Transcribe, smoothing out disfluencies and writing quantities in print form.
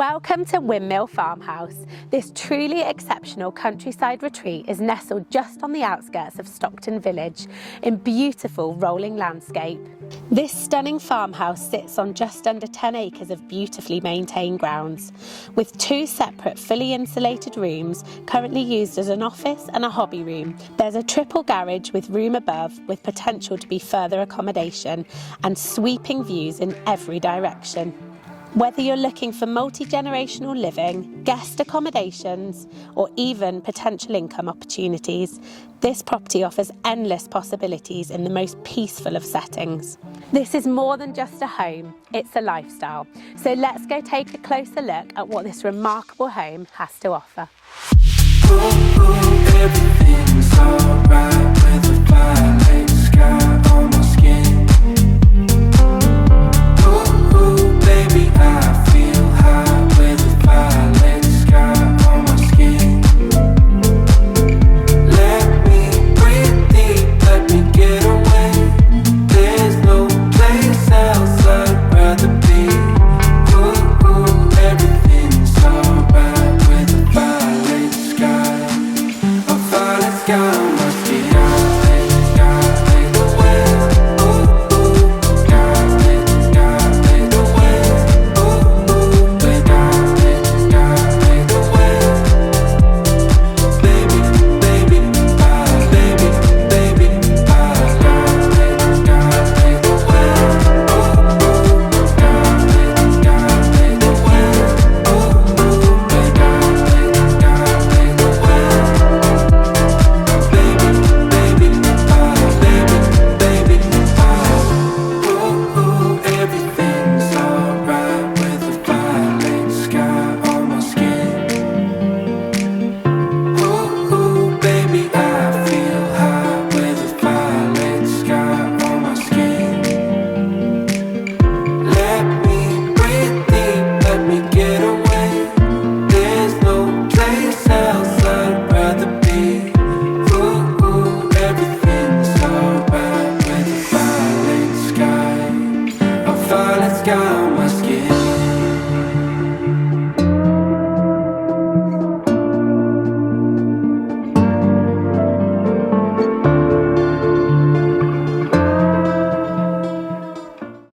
Welcome to Windmill Farmhouse. This truly exceptional countryside retreat is nestled just on the outskirts of Stockton Village in beautiful rolling landscape. This stunning farmhouse sits on just under 10 acres of beautifully maintained grounds, with two separate fully insulated rooms currently used as an office and a hobby room. There's a triple garage with room above with potential to be further accommodation and sweeping views in every direction. Whether you're looking for multi-generational living, guest accommodations, or even potential income opportunities, this property offers endless possibilities in the most peaceful of settings. This is more than just a home, it's a lifestyle. So let's go take a closer look at what this remarkable home has to offer. Everything's alright with a violet sky.